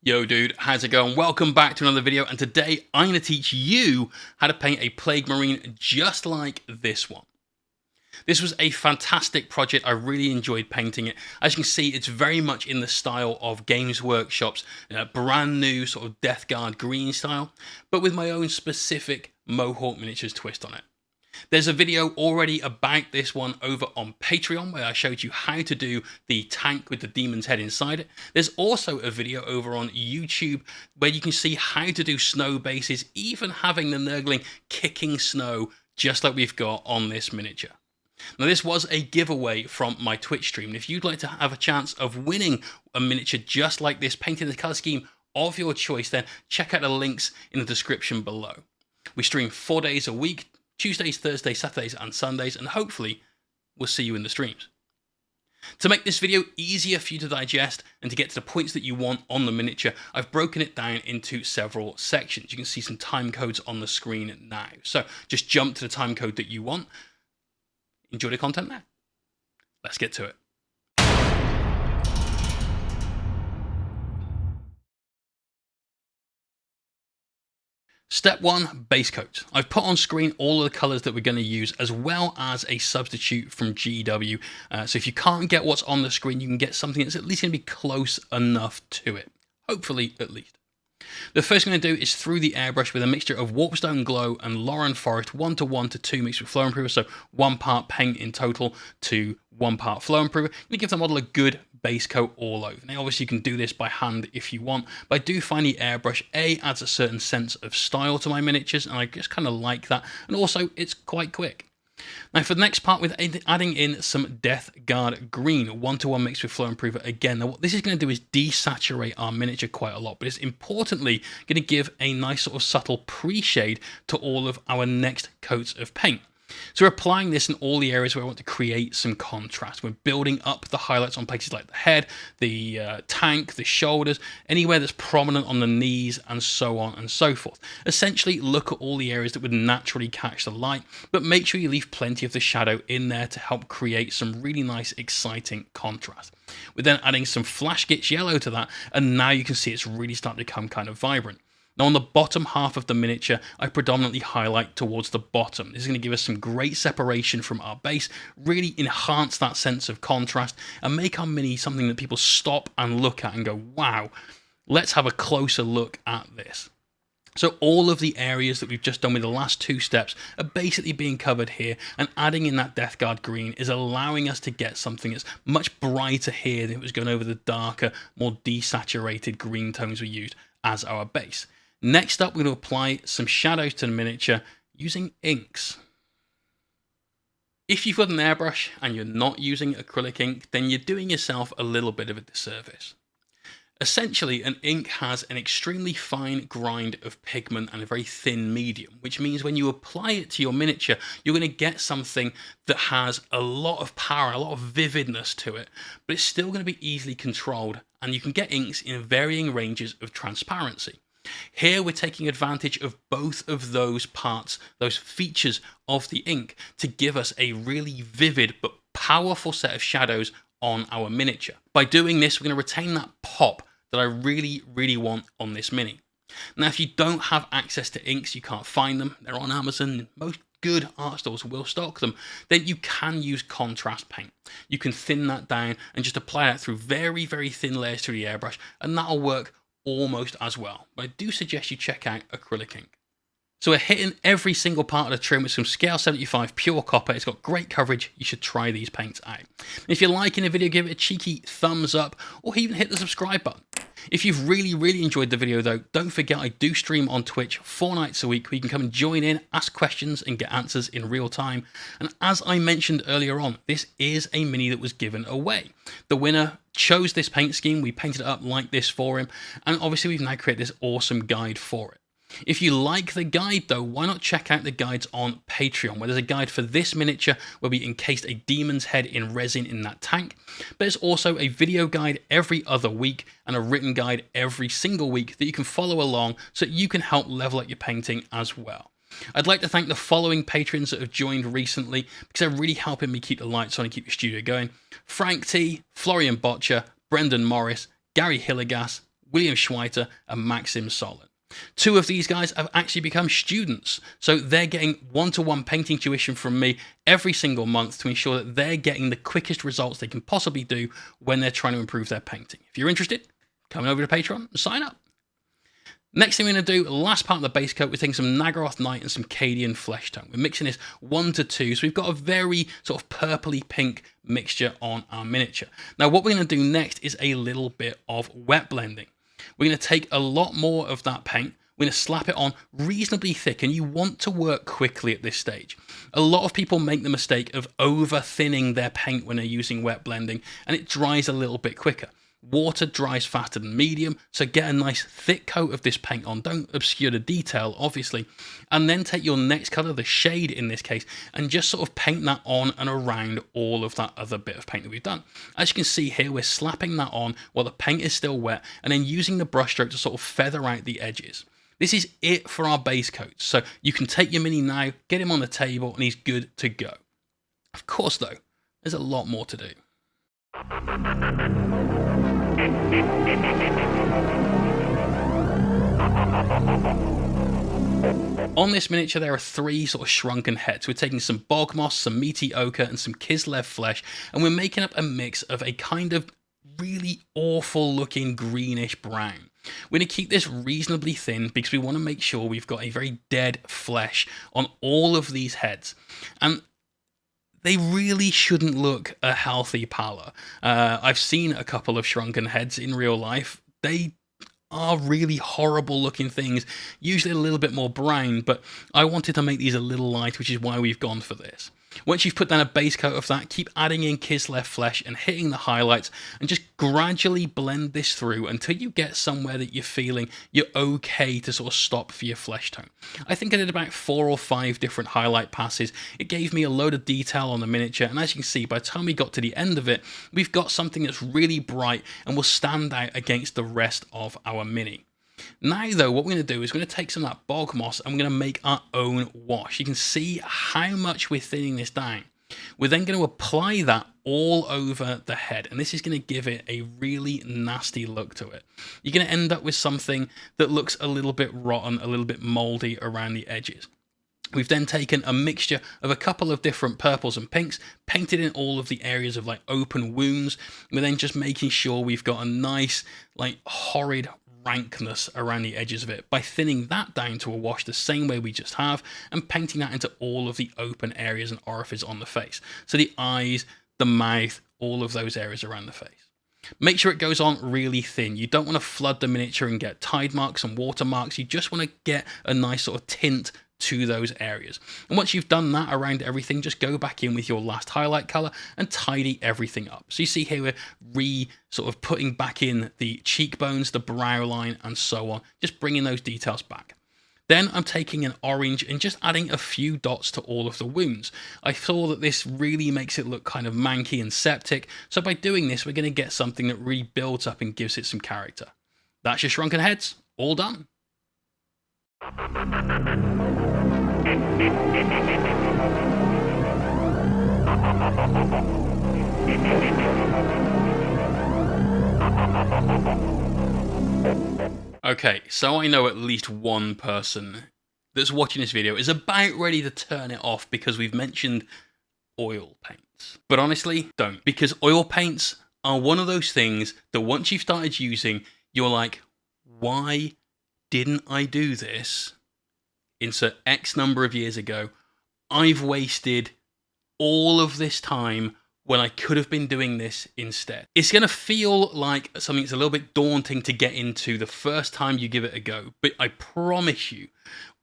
Yo dude, how's it going? Welcome back to another video, and today I'm going to teach you how to paint a Plague Marine just like this one. This was a fantastic project. I really enjoyed painting it. As you can see, it's very much in the style of Games Workshop's brand new sort of Deathguard green style, but with my own specific Mohawk miniatures twist on it. There's a video already about this one over on Patreon where I showed you how to do the tank with the demon's head inside it. There's also a video over on YouTube where you can see how to do snow bases, even having the Nuggling kicking snow just like we've got on this miniature. Now this was a giveaway from my Twitch stream, and if you'd like to have a chance of winning a miniature just like this, painted in the colour scheme of your choice, then check out the links in the description below. We stream 4 days a week, Tuesdays, Thursdays, Saturdays, and Sundays, and hopefully we'll see you in the streams. To make this video easier for you to digest and to get to the points that you want on the miniature, I've broken it down into several sections. You can see some time codes on the screen now. So just jump to the time code that you want. Enjoy the content now. Let's get to it. Step 1, base coat. I've put on screen all of the colours that we're going to use, as well as a substitute from GW. So if you can't get what's on the screen, you can get something that's at least going to be close enough to it. Hopefully, at least. The first thing I'm going to do is through the airbrush with a mixture of Warpstone Glow and Lauren Forest 1:1:2 mixed with Flow Improver, so 1 part paint in total to 1 part Flow Improver. I'm going to give the model a good base coat all over. Now obviously you can do this by hand if you want, but I do find the airbrush adds a certain sense of style to my miniatures, and I just kind of like that, and also it's quite quick. Now for the next part, with adding in some Deathguard green 1:1 mixed with Flow Improver again. Now what this is going to do is desaturate our miniature quite a lot, but it's importantly going to give a nice sort of subtle pre-shade to all of our next coats of paint. So we're applying this in all the areas where I want to create some contrast. We're building up the highlights on places like the head, the tank, the shoulders, anywhere that's prominent on the knees, and so on and so forth. Essentially, look at all the areas that would naturally catch the light, but make sure you leave plenty of the shadow in there to help create some really nice, exciting contrast. We're then adding some Flash Gitch yellow to that, and now you can see it's really starting to become kind of vibrant. Now on the bottom half of the miniature, I predominantly highlight towards the bottom. This is going to give us some great separation from our base, really enhance that sense of contrast, and make our mini something that people stop and look at and go, wow, let's have a closer look at this. So all of the areas that we've just done with the last 2 steps are basically being covered here, and adding in that Deathguard green is allowing us to get something that's much brighter here than it was going over the darker, more desaturated green tones we used as our base. Next up, we're going to apply some shadows to the miniature using inks. If you've got an airbrush and you're not using acrylic ink, then you're doing yourself a little bit of a disservice. Essentially, an ink has an extremely fine grind of pigment and a very thin medium, which means when you apply it to your miniature, you're going to get something that has a lot of power, a lot of vividness to it, but it's still going to be easily controlled, and you can get inks in varying ranges of transparency. Here we're taking advantage of both of those parts, those features of the ink, to give us a really vivid but powerful set of shadows on our miniature. By doing this, we're going to retain that pop that I really, really want on this mini. Now, if you don't have access to inks, you can't find them, they're on Amazon, most good art stores will stock them, then you can use contrast paint. You can thin that down and just apply that through very, very thin layers through the airbrush, and that'll work almost as well. But I do suggest you check out acrylic ink. So we're hitting every single part of the trim with some Scale 75 pure copper. It's got great coverage. You should try these paints out. If you're liking the video, give it a cheeky thumbs up, or even hit the subscribe button. If you've really, really enjoyed the video though, don't forget I do stream on Twitch 4 nights a week where you can come and join in, ask questions, and get answers in real time. And as I mentioned earlier on, this is a mini that was given away. The winner chose this paint scheme, we painted it up like this for him, and obviously we've now created this awesome guide for it. If you like the guide though, why not check out the guides on Patreon, where there's a guide for this miniature where we encased a demon's head in resin in that tank, but there's also a video guide every other week and a written guide every single week that you can follow along so that you can help level up your painting as well. I'd like to thank the following patrons that have joined recently because they're really helping me keep the lights on and keep the studio going: Frank T, Florian Botcher, Brendan Morris, Gary Hillegas, William Schweiter and Maxim Solon. Two of these guys have actually become students, so they're getting one-to-one painting tuition from me every single month to ensure that they're getting the quickest results they can possibly do when they're trying to improve their painting. If you're interested, come over to Patreon and sign up. Next thing we're going to do, last part of the base coat, we're taking some Naggaroth Night and some Cadian Flesh Tone. We're mixing this 1 to 2, so we've got a very sort of purpley pink mixture on our miniature. Now what we're going to do next is a little bit of wet blending. We're going to take a lot more of that paint. We're going to slap it on reasonably thick, and you want to work quickly at this stage. A lot of people make the mistake of over thinning their paint when they're using wet blending, and it dries a little bit quicker. Water dries faster than medium, so get a nice thick coat of this paint on. Don't obscure the detail, obviously. And then take your next colour, the shade in this case, and just sort of paint that on and around all of that other bit of paint that we've done. As you can see here, we're slapping that on while the paint is still wet, and then using the brush stroke to sort of feather out the edges. This is it for our base coat, so you can take your mini now, get him on the table, and he's good to go. Of course, though, there's a lot more to do. On this miniature, there are 3 sort of shrunken heads. We're taking some bog moss, some meaty ochre, and some Kislev flesh, and we're making up a mix of a kind of really awful looking greenish brown. We're going to keep this reasonably thin because we want to make sure we've got a very dead flesh on all of these heads. And they really shouldn't look a healthy pallor. I've seen a couple of shrunken heads in real life. They are really horrible looking things, usually a little bit more brown, but I wanted to make these a little light, which is why we've gone for this. Once you've put down a base coat of that, keep adding in Kislev flesh and hitting the highlights, and just gradually blend this through until you get somewhere that you're feeling you're okay to sort of stop for your flesh tone. I think I did about 4 or 5 different highlight passes. It gave me a load of detail on the miniature, and as you can see, by the time we got to the end of it, we've got something that's really bright and will stand out against the rest of our mini. Now though, what we're going to do is we're going to take some of that bog moss and we're going to make our own wash. You can see how much we're thinning this down. We're then going to apply that all over the head, and this is going to give it a really nasty look to it. You're going to end up with something that looks a little bit rotten, a little bit moldy around the edges. We've then taken a mixture of a couple of different purples and pinks, painted in all of the areas of like open wounds. We're then just making sure we've got a nice, like horrid rankness around the edges of it by thinning that down to a wash the same way we just have, and painting that into all of the open areas and orifices on the face. So the eyes, the mouth, all of those areas around the face. Make sure it goes on really thin. You don't want to flood the miniature and get tide marks and watermarks. You just want to get a nice sort of tint to those areas. And once you've done that around everything, just go back in with your last highlight color and tidy everything up. So you see here we're sort of putting back in the cheekbones, the brow line, and so on, just bringing those details back. Then I'm taking an orange and just adding a few dots to all of the wounds. I saw that this really makes it look kind of manky and septic, so by doing this we're going to get something that really builds up and gives it some character. That's your shrunken heads, all done. Okay, so I know at least one person that's watching this video is about ready to turn it off because we've mentioned oil paints. But honestly, don't. Because oil paints are one of those things that once you've started using, you're like, why didn't I do this? Insert X number of years ago. I've wasted all of this time when I could have been doing this instead. It's going to feel like something that's a little bit daunting to get into the first time you give it a go, but I promise you,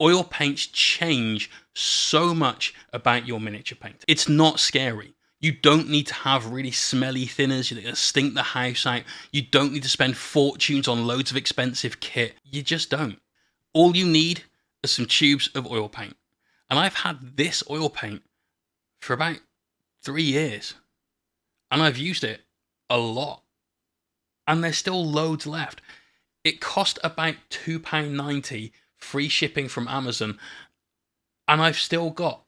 oil paints change so much about your miniature paint. It's not scary. You don't need to have really smelly thinners that are going to stink the house out. You don't need to spend fortunes on loads of expensive kit. You just don't. All you need are some tubes of oil paint. And I've had this oil paint for about 3 years. And I've used it a lot. And there's still loads left. It cost about £2.90 free shipping from Amazon. And I've still got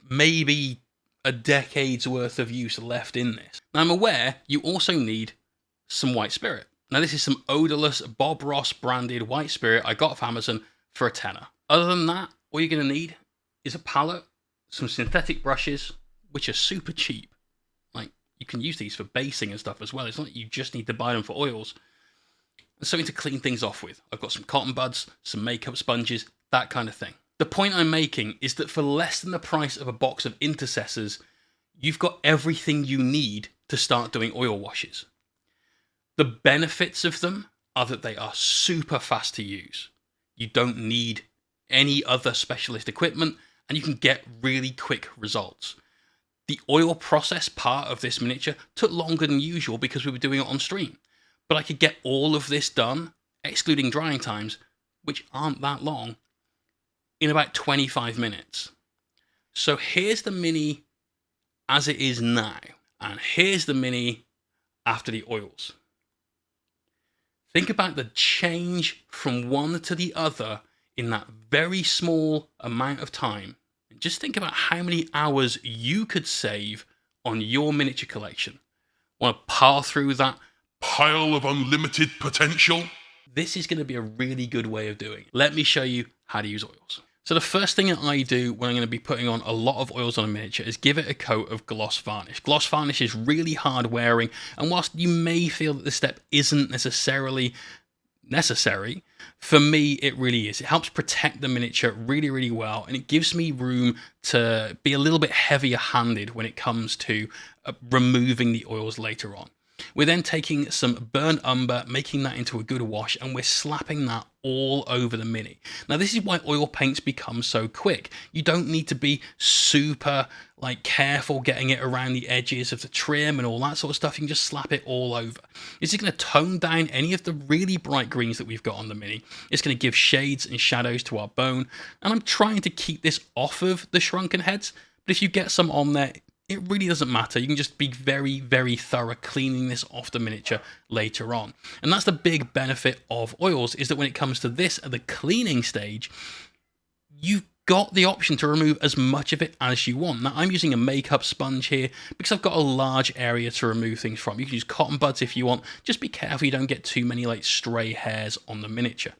maybe a decade's worth of use left in this. Now I'm aware you also need some white spirit. Now this is some odorless Bob Ross branded white spirit I got off Amazon for a tenner. Other than that, all you're going to need is a palette, some synthetic brushes, which are super cheap. Like, you can use these for basing and stuff as well. It's not like you just need to buy them for oils. And something to clean things off with. I've got some cotton buds, some makeup sponges, that kind of thing. The point I'm making is that for less than the price of a box of intercessors, you've got everything you need to start doing oil washes. The benefits of them are that they are super fast to use. You don't need any other specialist equipment, and you can get really quick results. The oil process part of this miniature took longer than usual because we were doing it on stream. But I could get all of this done, excluding drying times, which aren't that long, in about 25 minutes. So here's the mini as it is now, and here's the mini after the oils. Think about the change from one to the other in that very small amount of time. And just think about how many hours you could save on your miniature collection. Want to pile through that Pile of unlimited potential? This is going to be a really good way of doing it. Let me show you how to use oils. So the first thing that I do when I'm going to be putting on a lot of oils on a miniature is give it a coat of gloss varnish. Gloss varnish is really hard wearing, and whilst you may feel that this step isn't necessarily necessary, for me it really is. It helps protect the miniature really, really well, and it gives me room to be a little bit heavier handed when it comes to removing the oils later on. We're then taking some burnt umber, making that into a good wash, and we're slapping that all over the mini. Now this is why oil paints become so quick. You don't need to be super careful getting it around the edges of the trim and all that sort of stuff. You can just slap it all over. This is going to tone down any of the really bright greens that we've got on the mini. It's going to give shades and shadows to our bone, and I'm trying to keep this off of the shrunken heads, but if you get some on there, it really doesn't matter. You can just be very, very thorough cleaning this off the miniature later on. And that's the big benefit of oils, is that when it comes to this at the cleaning stage, you've got the option to remove as much of it as you want. Now, I'm using a makeup sponge here because I've got a large area to remove things from. You can use cotton buds if you want. Just be careful you don't get too many stray hairs on the miniature.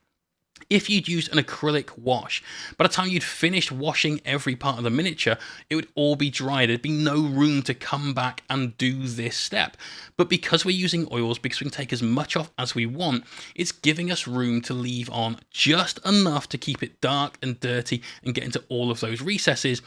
If you'd used an acrylic wash, by the time you'd finished washing every part of the miniature, it would all be dry. There'd be no room to come back and do this step. But because we're using oils, because we can take as much off as we want, it's giving us room to leave on just enough to keep it dark and dirty and get into all of those recesses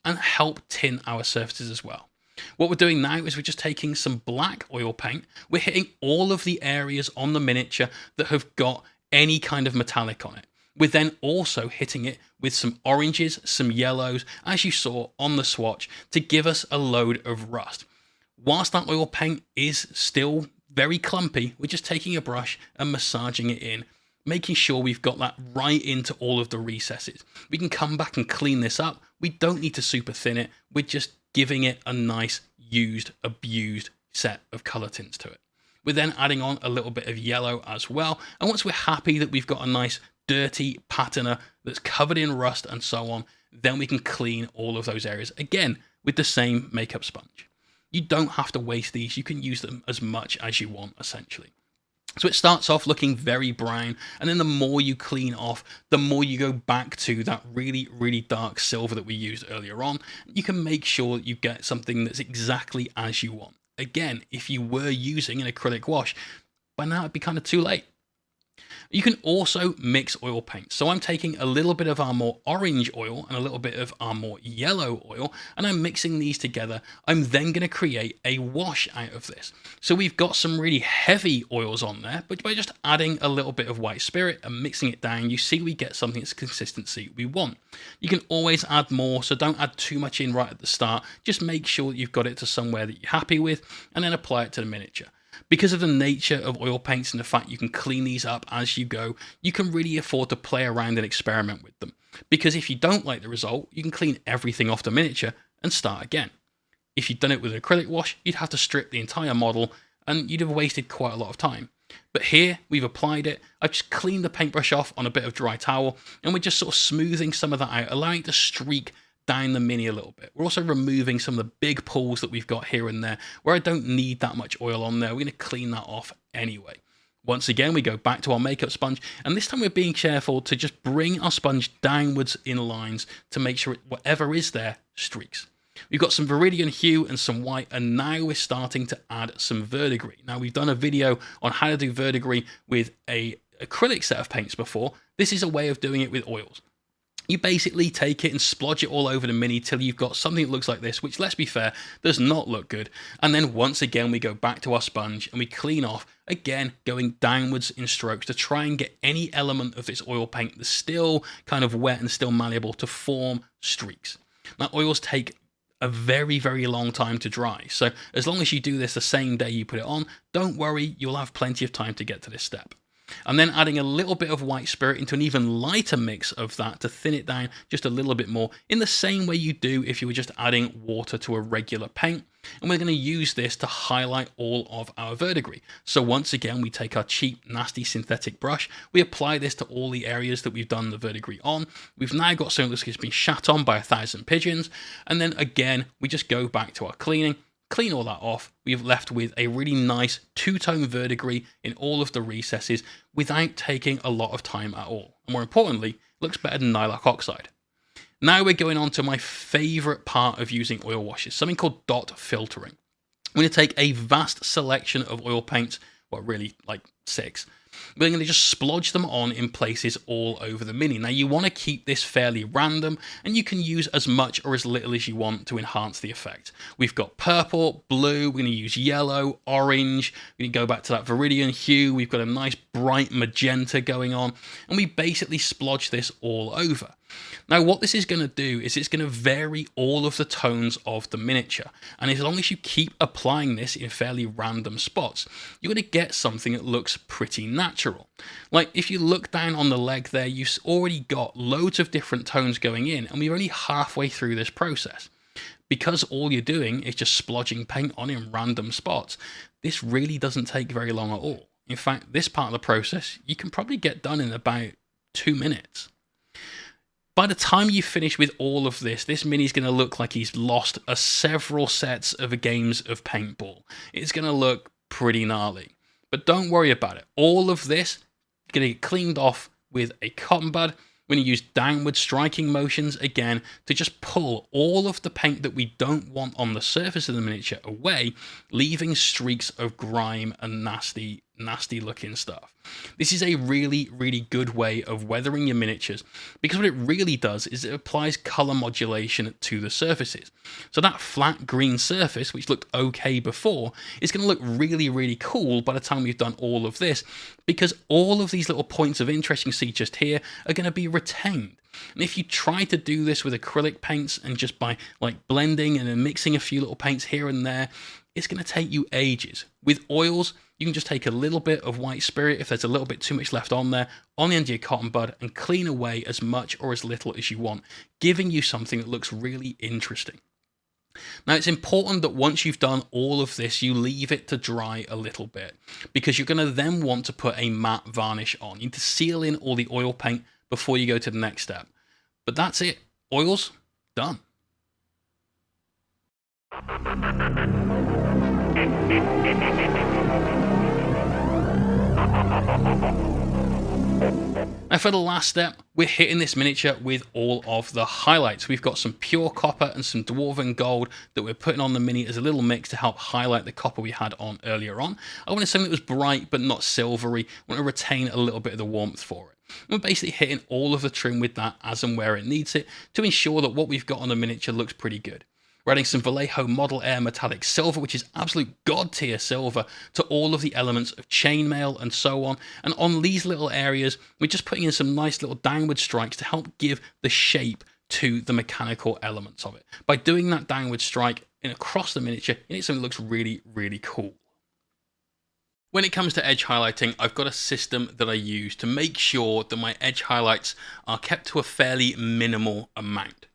and help tint our surfaces as well. What we're doing now is we're just taking some black oil paint. We're hitting all of the areas on the miniature that have got any kind of metallic on it. We're then also hitting it with some oranges, some yellows, as you saw on the swatch, to give us a load of rust. Whilst that oil paint is still very clumpy, we're just taking a brush and massaging it in, making sure we've got that right into all of the recesses. We can come back and clean this up. We don't need to super thin it. We're just giving it a nice, used, abused set of color tints to it. We're then adding on a little bit of yellow as well. And once we're happy that we've got a nice dirty patina that's covered in rust and so on, then we can clean all of those areas again with the same makeup sponge. You don't have to waste these. You can use them as much as you want, essentially. So it starts off looking very brown, and then the more you clean off, the more you go back to that really, really dark silver that we used earlier on. You can make sure that you get something that's exactly as you want. Again, if you were using an acrylic wash, by now it'd be kind of too late. You can also mix oil paints. So I'm taking a little bit of our more orange oil and a little bit of our more yellow oil, and I'm mixing these together. I'm then going to create a wash out of this. So we've got some really heavy oils on there, but by just adding a little bit of white spirit and mixing it down, you see we get something that's consistency we want. You can always add more, so don't add too much in right at the start. Just make sure that you've got it to somewhere that you're happy with, and then apply it to the miniature. Because of the nature of oil paints and the fact you can clean these up as you go, you can really afford to play around and experiment with them. Because if you don't like the result, you can clean everything off the miniature and start again. If you'd done it with an acrylic wash, you'd have to strip the entire model and you'd have wasted quite a lot of time. But here, we've applied it. I've just cleaned the paintbrush off on a bit of dry towel, and we're just sort of smoothing some of that out, allowing it to streak down the mini a little bit. We're also removing some of the big pools that we've got here and there where I don't need that much oil on there. We're going to clean that off anyway. Once again, we go back to our makeup sponge, and this time we're being careful to just bring our sponge downwards in lines to make sure whatever is there streaks. We've got some Viridian hue and some white, and now we're starting to add some verdigris. Now, we've done a video on how to do verdigris with a acrylic set of paints before. This is a way of doing it with oils. You basically take it and splodge it all over the Mini till you've got something that looks like this, which, let's be fair, does not look good. And then once again, we go back to our sponge and we clean off, again, going downwards in strokes to try and get any element of this oil paint that's still kind of wet and still malleable to form streaks. Now, oils take a very, very long time to dry. So as long as you do this the same day you put it on, don't worry, you'll have plenty of time to get to this step. And then adding a little bit of white spirit into an even lighter mix of that to thin it down just a little bit more, in the same way you do if you were just adding water to a regular paint. And we're going to use this to highlight all of our verdigris. So once again, we take our cheap, nasty synthetic brush, we apply this to all the areas that we've done the verdigris on. We've now got something that's been shat on by 1,000 pigeons. And then again, we just go back to our cleaning, clean all that off. We've left with a really nice two-tone verdigris in all of the recesses without taking a lot of time at all. And more importantly, looks better than lilac oxide. Now we're going on to my favorite part of using oil washes, something called dot filtering. I'm going to take a vast selection of oil paints, well, really like 6. We're going to just splodge them on in places all over the Mini. Now, you want to keep this fairly random, and you can use as much or as little as you want to enhance the effect. We've got purple, blue, we're going to use yellow, orange, we're going to go back to that Viridian hue, we've got a nice bright magenta going on, and we basically splodge this all over. Now, what this is going to do is it's going to vary all of the tones of the miniature, and as long as you keep applying this in fairly random spots, you're going to get something that looks pretty natural. Like, if you look down on the leg there, you've already got loads of different tones going in, and we're only halfway through this process. Because all you're doing is just splodging paint on in random spots, this really doesn't take very long at all. In fact, this part of the process, you can probably get done in about 2 minutes. By the time you finish with all of this, this Mini's going to look like he's lost several sets of games of paintball. It's going to look pretty gnarly. But don't worry about it. All of this is going to get cleaned off with a cotton bud. We're going to use downward striking motions again to just pull all of the paint that we don't want on the surface of the miniature away, leaving streaks of grime and nasty looking stuff. This is a really, really good way of weathering your miniatures, because what it really does is it applies color modulation to the surfaces. So that flat green surface, which looked okay before, is going to look really, really cool by the time we've done all of this, because all of these little points of interest you see just here are going to be retained. And if you try to do this with acrylic paints and just by like blending and then mixing a few little paints here and there, it's going to take you ages. With oils, you can just take a little bit of white spirit, if there's a little bit too much left on there, on the end of your cotton bud, and clean away as much or as little as you want, giving you something that looks really interesting. Now, it's important that once you've done all of this, you leave it to dry a little bit, because you're going to then want to put a matte varnish on. You need to seal in all the oil paint before you go to the next step. But that's it. Oils, done. Now, for the last step, we're hitting this miniature with all of the highlights. We've got some pure copper and some dwarven gold that we're putting on the Mini as a little mix to help highlight the copper we had on earlier on. I wanted something that was bright but not silvery. I want to retain a little bit of the warmth for it. We're basically hitting all of the trim with that as and where it needs it to ensure that what we've got on the miniature looks pretty good. We're adding some Vallejo Model Air Metallic Silver, which is absolute god tier silver, to all of the elements of chainmail and so on. And on these little areas, we're just putting in some nice little downward strikes to help give the shape to the mechanical elements of it. By doing that downward strike across the miniature, you get something that looks really, really cool. When it comes to edge highlighting, I've got a system that I use to make sure that my edge highlights are kept to a fairly minimal amount.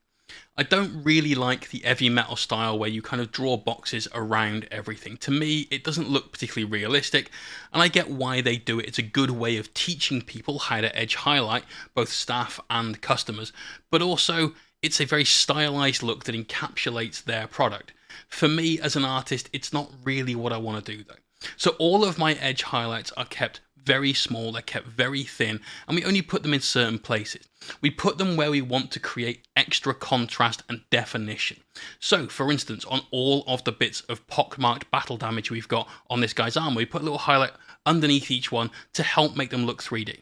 I don't really like the heavy metal style where you kind of draw boxes around everything. To me, it doesn't look particularly realistic, and I get why they do it. It's a good way of teaching people how to edge highlight, both staff and customers, but also it's a very stylized look that encapsulates their product. For me as an artist, it's not really what I want to do though. So all of my edge highlights are kept very small, they're kept very thin, and we only put them in certain places. We put them where we want to create extra contrast and definition. So, for instance, on all of the bits of pockmarked battle damage we've got on this guy's armor, we put a little highlight underneath each one to help make them look 3D.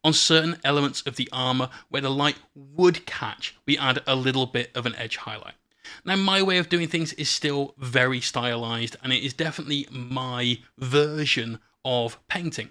On certain elements of the armor where the light would catch, we add a little bit of an edge highlight. Now, my way of doing things is still very stylized, and it is definitely my version of painting.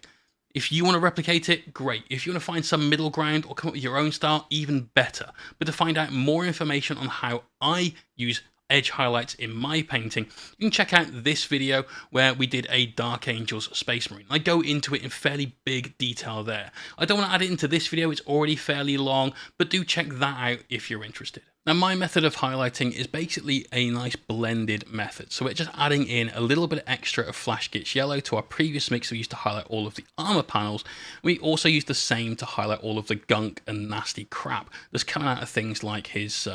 If you want to replicate it, great. If you want to find some middle ground or come up with your own style, even better. But to find out more information on how I use edge highlights in my painting, you can check out this video where we did a Dark Angels Space Marine. I go into it in fairly big detail there. I don't want to add it into this video, it's already fairly long, but do check that out if you're interested. Now, my method of highlighting is basically a nice blended method. So we're just adding in a little bit extra of Flash Gitz Yellow to our previous mix we used to highlight all of the armor panels. We also use the same to highlight all of the gunk and nasty crap that's coming out of things like his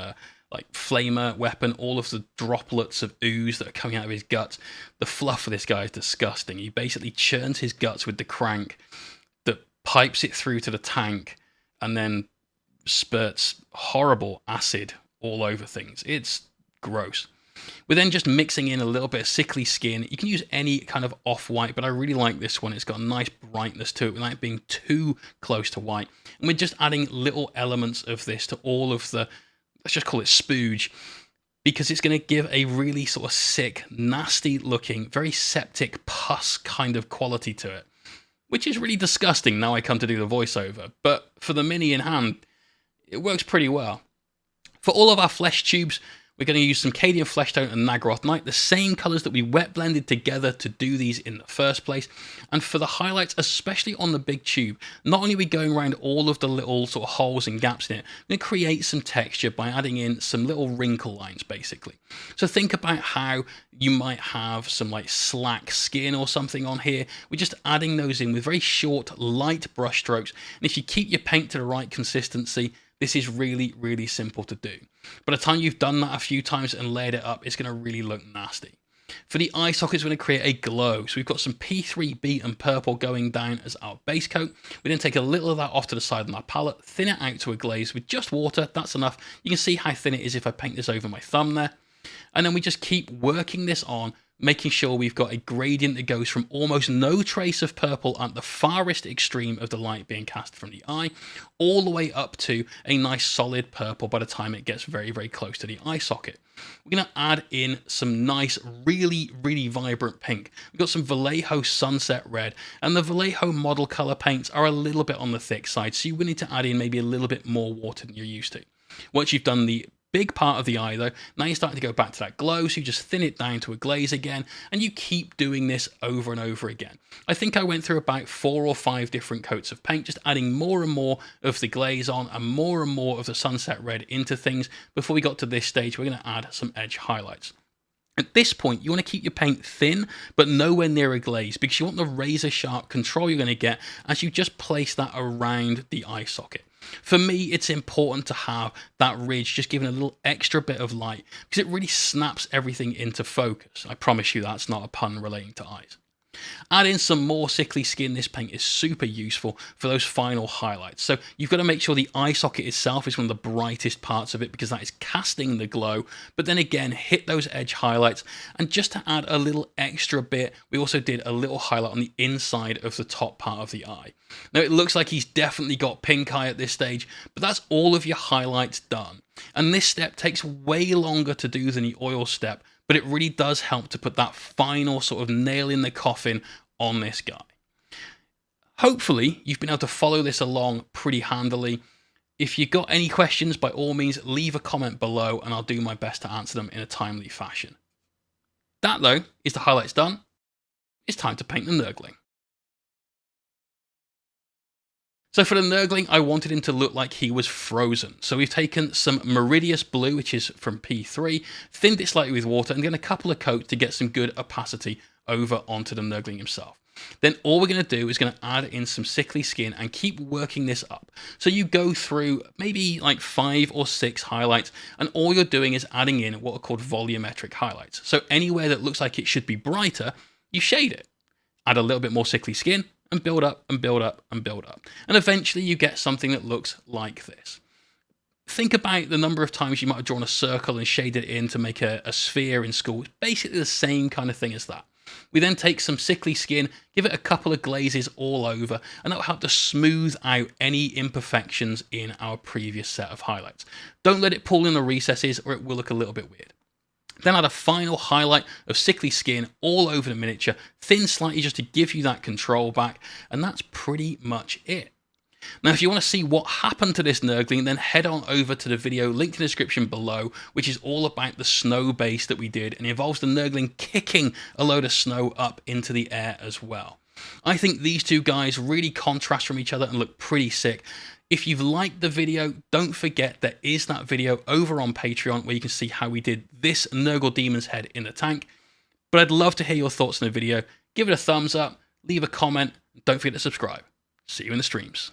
like flamer weapon, all of the droplets of ooze that are coming out of his guts. The fluff for this guy is disgusting. He basically churns his guts with the crank that pipes it through to the tank and then spurts horrible acid all over things. It's gross. We're then just mixing in a little bit of sickly skin. You can use any kind of off-white, but I really like this one. It's got a nice brightness to it without it being too close to white. And we're just adding little elements of this to all of the, let's just call it spooge, because it's going to give a really sort of sick, nasty looking, very septic pus kind of quality to it, which is really disgusting now I come to do the voiceover. But for the mini in hand, it works pretty well. For all of our flesh tubes, we're going to use some Cadian Fleshtone and Naggaroth Night, the same colours that we wet blended together to do these in the first place. And for the highlights, especially on the big tube, not only are we going around all of the little sort of holes and gaps in it, we're going to create some texture by adding in some little wrinkle lines, basically. So think about how you might have some like slack skin or something on here. We're just adding those in with very short, light brush strokes. And if you keep your paint to the right consistency, this is really, really simple to do. By the time you've done that a few times and layered it up, it's going to really look nasty. For the eye sockets, we're going to create a glow. So we've got some P3B and purple going down as our base coat. We then take a little of that off to the side on our palette, thin it out to a glaze with just water. That's enough. You can see how thin it is if I paint this over my thumb there. And then we just keep working this on, making sure we've got a gradient that goes from almost no trace of purple at the farthest extreme of the light being cast from the eye, all the way up to a nice solid purple by the time it gets very, very close to the eye socket. We're going to add in some nice, really, really vibrant pink. We've got some Vallejo Sunset Red, and the Vallejo model color paints are a little bit on the thick side, so you will need to add in maybe a little bit more water than you're used to. Once you've done the big part of the eye though, now you're starting to go back to that glow, so you just thin it down to a glaze again, and you keep doing this over and over again. I think I went through about 4 or 5 different coats of paint, just adding more and more of the glaze on and more of the sunset red into things before we got to this stage. We're going to add some edge highlights. At this point, you want to keep your paint thin, but nowhere near a glaze, because you want the razor sharp control you're going to get as you just place that around the eye socket. For me, it's important to have that ridge just giving a little extra bit of light, because it really snaps everything into focus. I promise you that's not a pun relating to eyes. Add in some more sickly skin. This paint is super useful for those final highlights. So you've got to make sure the eye socket itself is one of the brightest parts of it, because that is casting the glow. But then again, hit those edge highlights. And just to add a little extra bit, we also did a little highlight on the inside of the top part of the eye. Now it looks like he's definitely got pink eye at this stage, but that's all of your highlights done. And this step takes way longer to do than the oil step, but it really does help to put that final sort of nail in the coffin on this guy. Hopefully, you've been able to follow this along pretty handily. If you've got any questions, by all means, leave a comment below and I'll do my best to answer them in a timely fashion. That, though, is the highlights done. It's time to paint the Nuggling. So for the Nuggling, I wanted him to look like he was frozen. So we've taken some Meridius Blue, which is from P3, thinned it slightly with water, and done a couple of coats to get some good opacity over onto the Nuggling himself. Then all we're going to do is going to add in some sickly skin and keep working this up. So you go through maybe like 5 or 6 highlights, and all you're doing is adding in what are called volumetric highlights. So anywhere that looks like it should be brighter, you shade it. Add a little bit more sickly skin, and build up and build up and build up. And eventually you get something that looks like this. Think about the number of times you might have drawn a circle and shaded it in to make a sphere in school. It's basically the same kind of thing as that. We then take some sickly skin, give it a couple of glazes all over, and that will help to smooth out any imperfections in our previous set of highlights. Don't let it pull in the recesses or it will look a little bit weird. Then add a final highlight of sickly skin all over the miniature, thin slightly just to give you that control back, and that's pretty much it. Now, if you want to see what happened to this Nuggling, then head on over to the video linked in the description below, which is all about the snow base that we did, and involves the Nuggling kicking a load of snow up into the air as well. I think these two guys really contrast from each other and look pretty sick. If you've liked the video, don't forget there is that video over on Patreon where you can see how we did this Nurgle Demon's head in the tank. But I'd love to hear your thoughts on the video. Give it a thumbs up, leave a comment, and don't forget to subscribe. See you in the streams.